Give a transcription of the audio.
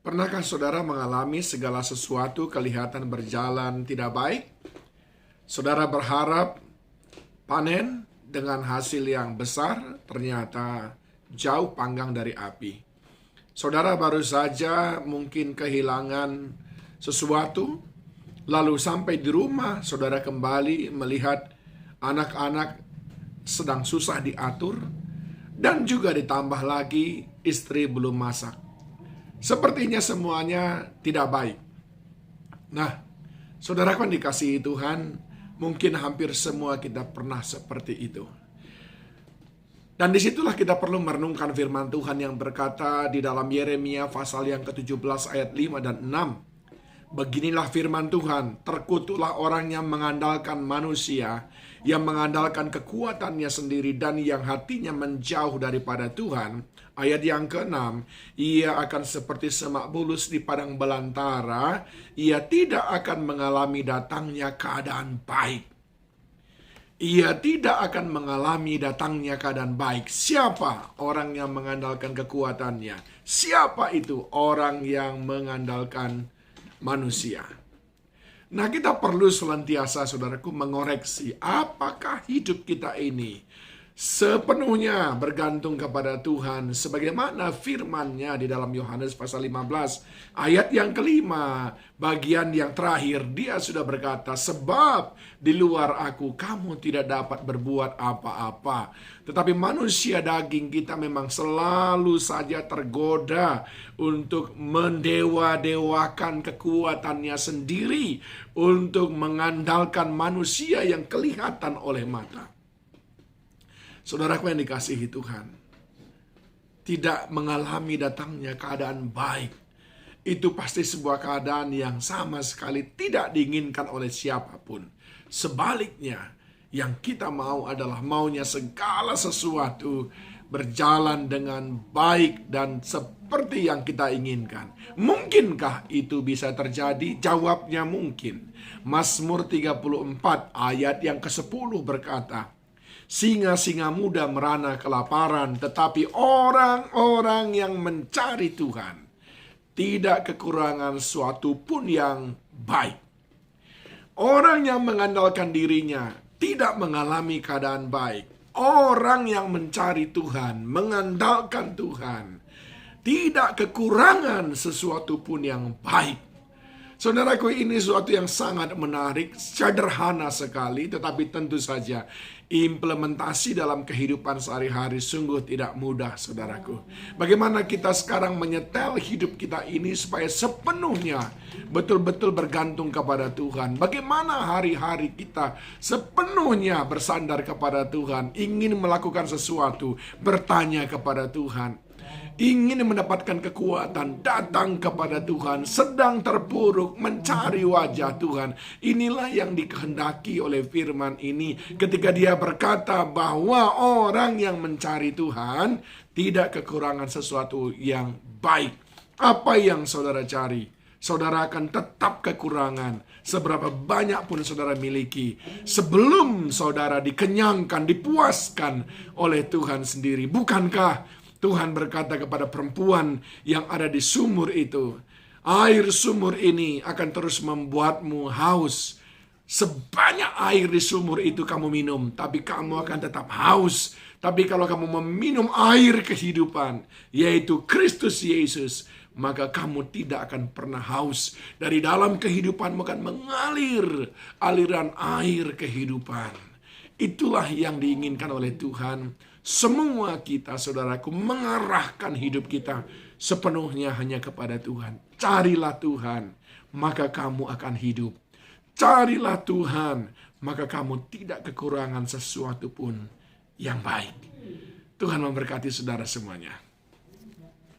Pernahkah saudara mengalami segala sesuatu kelihatan berjalan tidak baik? Saudara berharap panen dengan hasil yang besar, ternyata jauh panggang dari api. Saudara baru saja mungkin kehilangan sesuatu, lalu sampai di rumah saudara kembali melihat anak-anak sedang susah diatur, dan juga ditambah lagi istri belum masak. Sepertinya semuanya tidak baik. Nah, saudara kan dikasihi Tuhan, mungkin hampir semua kita pernah seperti itu. Dan disitulah kita perlu merenungkan firman Tuhan yang berkata di dalam Yeremia pasal yang ke-17 ayat 5 dan 6. Beginilah firman Tuhan, terkutuklah orang yang mengandalkan manusia, yang mengandalkan kekuatannya sendiri dan yang hatinya menjauh daripada Tuhan. Ayat yang ke-6, ia akan seperti semak bulus di padang belantara, ia tidak akan mengalami datangnya keadaan baik. Ia tidak akan mengalami datangnya keadaan baik. Siapa orang yang mengandalkan kekuatannya? Siapa itu orang yang mengandalkan manusia? Nah, kita perlu senantiasa, saudaraku, mengoreksi apakah hidup kita ini sepenuhnya bergantung kepada Tuhan, sebagaimana firman-Nya di dalam Yohanes pasal 15 ayat yang kelima, bagian yang terakhir. Dia sudah berkata, sebab di luar aku kamu tidak dapat berbuat apa-apa. Tetapi manusia daging kita memang selalu saja tergoda untuk mendewa-dewakan kekuatannya sendiri, untuk mengandalkan manusia yang kelihatan oleh mata. Saudaraku yang dikasihi Tuhan, tidak mengalami datangnya keadaan baik, itu pasti sebuah keadaan yang sama sekali tidak diinginkan oleh siapapun. Sebaliknya, yang kita mau adalah maunya segala sesuatu berjalan dengan baik dan seperti yang kita inginkan. Mungkinkah itu bisa terjadi? Jawabnya mungkin. Mazmur 34 ayat yang ke-10 berkata, singa-singa muda merana kelaparan, tetapi orang-orang yang mencari Tuhan tidak kekurangan suatu pun yang baik. Orang yang mengandalkan dirinya tidak mengalami keadaan baik. Orang yang mencari Tuhan, mengandalkan Tuhan, tidak kekurangan sesuatu pun yang baik. Saudaraku, ini sesuatu yang sangat menarik, sederhana sekali, tetapi tentu saja implementasi dalam kehidupan sehari-hari sungguh tidak mudah, saudaraku. Bagaimana kita sekarang menyetel hidup kita ini supaya sepenuhnya betul-betul bergantung kepada Tuhan. Bagaimana hari-hari kita sepenuhnya bersandar kepada Tuhan, ingin melakukan sesuatu, bertanya kepada Tuhan. Ingin mendapatkan kekuatan, datang kepada Tuhan, sedang terpuruk, mencari wajah Tuhan. Inilah yang dikehendaki oleh firman ini ketika dia berkata bahwa orang yang mencari Tuhan tidak kekurangan sesuatu yang baik. Apa yang saudara cari, saudara akan tetap kekurangan. Seberapa banyak pun saudara miliki, sebelum saudara dikenyangkan, dipuaskan oleh Tuhan sendiri. Bukankah Tuhan berkata kepada perempuan yang ada di sumur itu, air sumur ini akan terus membuatmu haus. Sebanyak air di sumur itu kamu minum, tapi kamu akan tetap haus. Tapi kalau kamu meminum air kehidupan, yaitu Kristus Yesus, maka kamu tidak akan pernah haus. Dari dalam kehidupanmu akan mengalir aliran air kehidupan. Itulah yang diinginkan oleh Tuhan. Semua kita, saudaraku, mengarahkan hidup kita sepenuhnya hanya kepada Tuhan. Carilah Tuhan, maka kamu akan hidup. Carilah Tuhan, maka kamu tidak kekurangan sesuatu pun yang baik. Tuhan memberkati saudara semuanya.